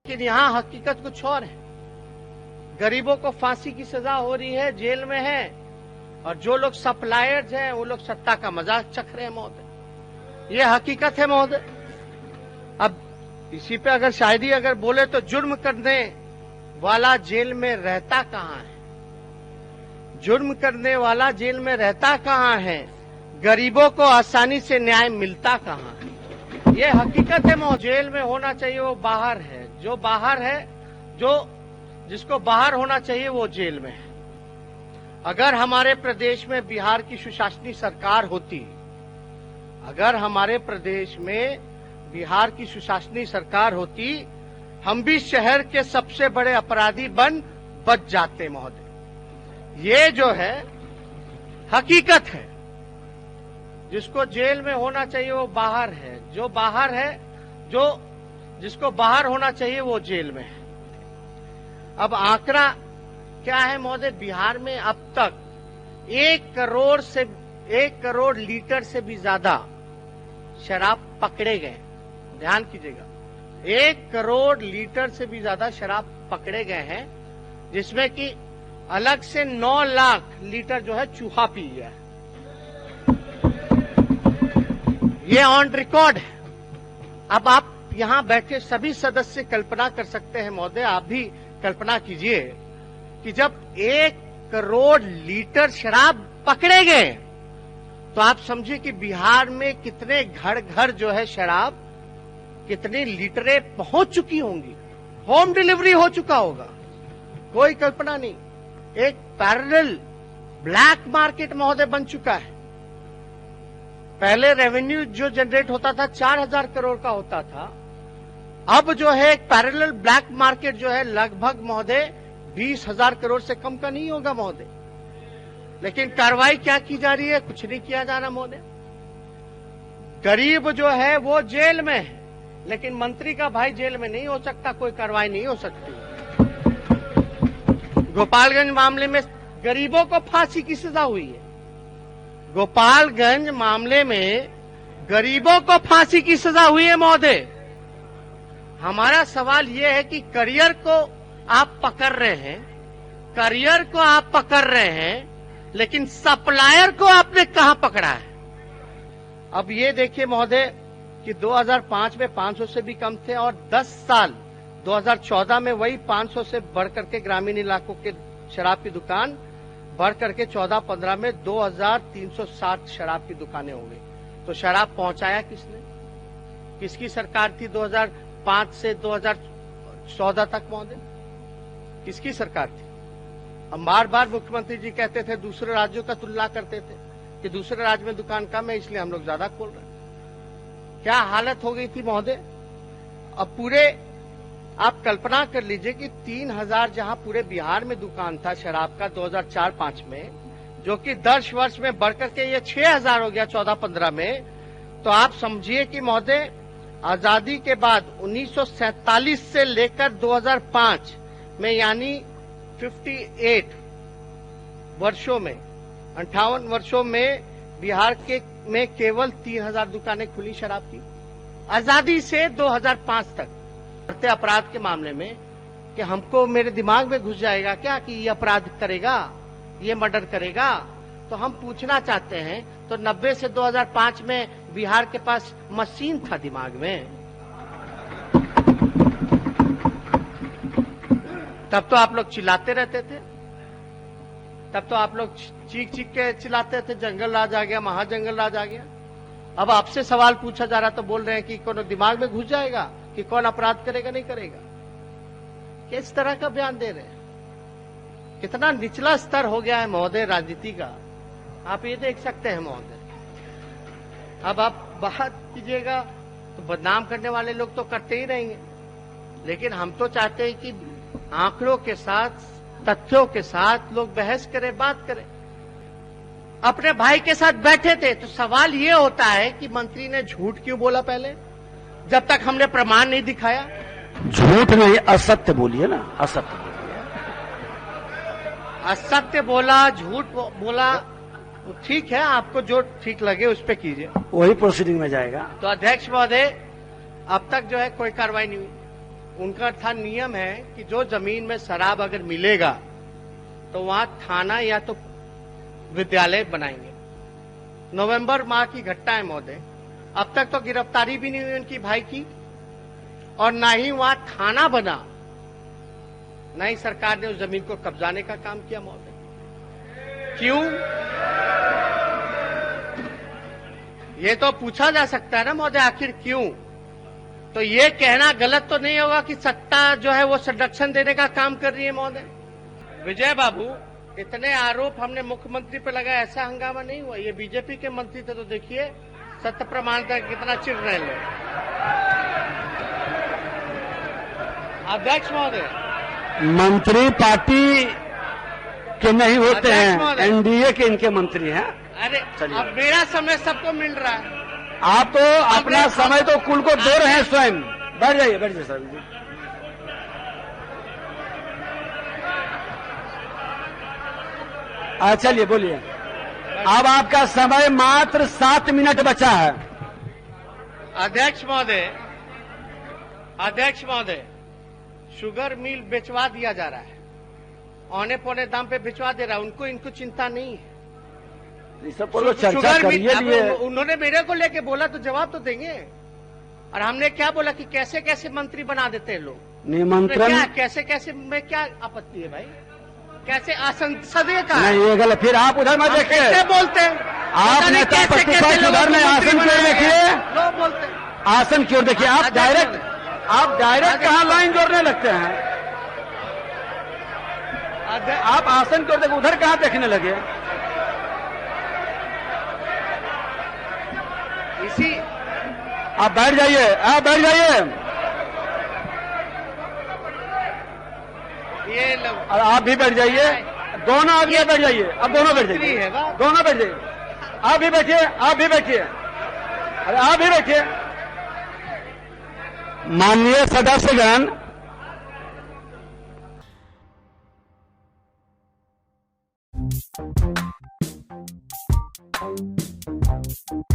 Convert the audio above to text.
लेकिन यहाँ हकीकत कुछ और है। गरीबों को फांसी की सजा हो रही है, जेल में है, और जो लोग सप्लायर्स हैं वो लोग सत्ता का मजाक चख रहे हैं महोदय। ये हकीकत है महोदय। अब इसी पे अगर शायरी अगर बोले तो जुर्म करने वाला जेल में रहता कहाँ है, जुर्म करने वाला जेल में रहता कहाँ है, गरीबों को आसानी से न्याय मिलता कहाँ है। ये हकीकत है महोदय। जेल में होना चाहिए वो बाहर है, जो बाहर है, जो जिसको बाहर होना चाहिए वो जेल में है। अगर हमारे प्रदेश में बिहार की सुशासनी सरकार होती, अगर हमारे प्रदेश में बिहार की सुशासनी सरकार होती, हम भी शहर के सबसे बड़े अपराधी बच जाते महोदय। ये जो है हकीकत है। जिसको जेल में होना चाहिए वो बाहर है, जो बाहर है, जो जिसको बाहर होना चाहिए वो जेल में है। अब आंकड़ा क्या है महोदय, बिहार में अब तक 1 करोड़ लीटर से भी ज्यादा शराब पकड़े गए। ध्यान कीजिएगा, 1 करोड़ लीटर से भी ज्यादा शराब पकड़े गए हैं, जिसमें कि अलग से 9 लाख लीटर जो है चूहा पी गया है। ये ऑन रिकॉर्ड है। अब आप यहां बैठे सभी सदस्य कल्पना कर सकते हैं महोदय, आप भी कल्पना कीजिए कि जब 1 करोड़ लीटर शराब पकड़े गए तो आप समझिए कि बिहार में कितने घर घर जो है शराब, कितनी लीटरें पहुंच चुकी होंगी, होम डिलीवरी हो चुका होगा। कोई कल्पना नहीं। एक पैरेलल ब्लैक मार्केट महोदय बन चुका है। पहले रेवेन्यू जो जनरेट होता था 4000 करोड़ का होता था, अब जो है एक पैरेलल ब्लैक मार्केट जो है लगभग महोदय 20,000 करोड़ से कम का नहीं होगा महोदय। लेकिन कार्रवाई क्या की जा रही है, कुछ नहीं किया जा रहा महोदय। गरीब जो है वो जेल में है, लेकिन मंत्री का भाई जेल में नहीं हो सकता, कोई कार्रवाई नहीं हो सकती। गोपालगंज मामले में गरीबों को फांसी की सजा हुई है। गोपालगंज मामले में गरीबों को फांसी की सजा हुई है महोदय। हमारा सवाल यह है कि करियर को आप पकड़ रहे हैं, करियर को आप पकड़ रहे हैं, लेकिन सप्लायर को आपने कहां पकड़ा है। अब ये देखिए महोदय कि 2005 में 500 से भी कम थे, और 10 साल 2014 में वही 500 से बढ़ करके ग्रामीण इलाकों के शराब की दुकान बढ़ करके 14-15 में 2360 शराब की दुकानें हो गई। तो शराब पहुंचाया किसने, किसकी सरकार थी 2005 से 2014 तक महोदय, किसकी सरकार थी। हम बार बार मुख्यमंत्री जी कहते थे, दूसरे राज्यों का तुलना करते थे कि दूसरे राज्य में दुकान कम है इसलिए हम लोग ज्यादा खोल रहे हैं। क्या हालत हो गई थी महोदय। अब पूरे आप कल्पना कर लीजिए कि 3000 जहां पूरे बिहार में दुकान था शराब का 2004-05 में, जो कि 10 वर्ष में बढ़कर के ये 6000 हो गया 14-15 में। तो आप समझिए कि महोदय आजादी के बाद 1947 से लेकर 2005 में, यानी 58 वर्षों में, 58 वर्षों में बिहार में केवल 3000 दुकानें खुली शराब की। आजादी से 2005 तक बढ़ते अपराध के मामले में कि हमको, मेरे दिमाग में घुस जाएगा क्या कि ये अपराध करेगा, ये मर्डर करेगा। तो हम पूछना चाहते हैं, तो 90 से 2005 में बिहार के पास मशीन था दिमाग में, तब तो आप लोग चिल्लाते रहते थे, तब तो आप लोग चीख चीख के चिल्लाते थे, जंगल राज आ गया, महाजंगल राज आ गया। अब आपसे सवाल पूछा जा रहा तो बोल रहे हैं कि कौन दिमाग में घुस जाएगा कि कौन अपराध करेगा नहीं करेगा। किस तरह का बयान दे रहे हैं। कितना निचला स्तर हो गया है महोदय राजनीति का, आप ये देख सकते हैं महोदय। अब आप बात कीजिएगा तो बदनाम करने वाले लोग तो करते ही रहेंगे, लेकिन हम तो चाहते हैं कि आंकड़ों के साथ, तथ्यों के साथ लोग बहस करें, बात करें। अपने भाई के साथ बैठे थे तो सवाल ये होता है कि मंत्री ने झूठ क्यों बोला पहले, जब तक हमने प्रमाण नहीं दिखाया। झूठ नहीं, असत्य बोलिए ना, असत्य बोलिए। असत्य बोला, झूठ बोला, तो ठीक है, आपको जो ठीक लगे उस पे कीजिए, वही प्रोसीडिंग में जाएगा। तो अध्यक्ष महोदय, अब तक जो है कोई कार्रवाई नहीं हुई। उनका था नियम है कि जो जमीन में शराब अगर मिलेगा तो वहां थाना या तो विद्यालय बनाएंगे। नवंबर माह की घटना है महोदय, अब तक तो गिरफ्तारी भी नहीं हुई उनकी भाई की, और ना ही वहां थाना बना, ना ही सरकार ने उस जमीन को कब्जाने का काम किया महोदय। क्यों? ये तो पूछा जा सकता है ना महोदय, आखिर क्यों? तो ये कहना गलत तो नहीं होगा कि सत्ता जो है वो संरक्षण देने का काम कर रही है महोदय। विजय बाबू, इतने आरोप हमने मुख्यमंत्री पे लगाया, ऐसा हंगामा नहीं हुआ। ये बीजेपी के मंत्री थे, तो देखिए सत्य प्रमाण तक कितना चिढ़ रहे लोग। अध्यक्ष महोदय, मंत्री पार्टी के नहीं होते अध्यक्ष हैं, महोदय। एनडीए के इनके मंत्री हैं। अरे चलिए। अब मेरा समय सबको मिल रहा है। आप तो अपना समय तो कुल को दे रहे हैं स्वयं। बैठ जाइए सर जी। चलिए बोलिए। अब आपका समय मात्र 7 मिनट बचा है। अध्यक्ष महोदय, शुगर मिल बेचवा दिया जा रहा है, औने पौने दाम पे बेचवा दे रहा है। इनको चिंता नहीं है। सब पर चर्चा करिए लिए। उन्होंने मेरे को लेके बोला तो जवाब तो देंगे। और हमने क्या बोला कि कैसे कैसे मंत्री बना देते हैं लोग। निमंत्रण कैसे कैसे में क्या आपत्ति है भाई? कैसे असंसदीय का नहीं, ये गलत। फिर आप उधर मत देखिए। कैसे बोलते हैं आप नेता प्रतिपक्ष उधर में आसन की ओर देखिए, लोग बोलते हैं। आसन की ओर देखिए। आप डायरेक्ट कहाँ लाइन जोड़ने लगते हैं? आप आसन की ओर देखिए, उधर कहाँ देखने लगे? इसी आप बैठ जाइए। ये लोग और आप भी बैठ जाइए। दोनों आदमी बैठ जाइए। अब दोनों बैठ जाइए। है वाह। दोनों बैठ जाइए। आप भी बैठिए। अरे आप भी बैठिए। माननीय सदस्यगण,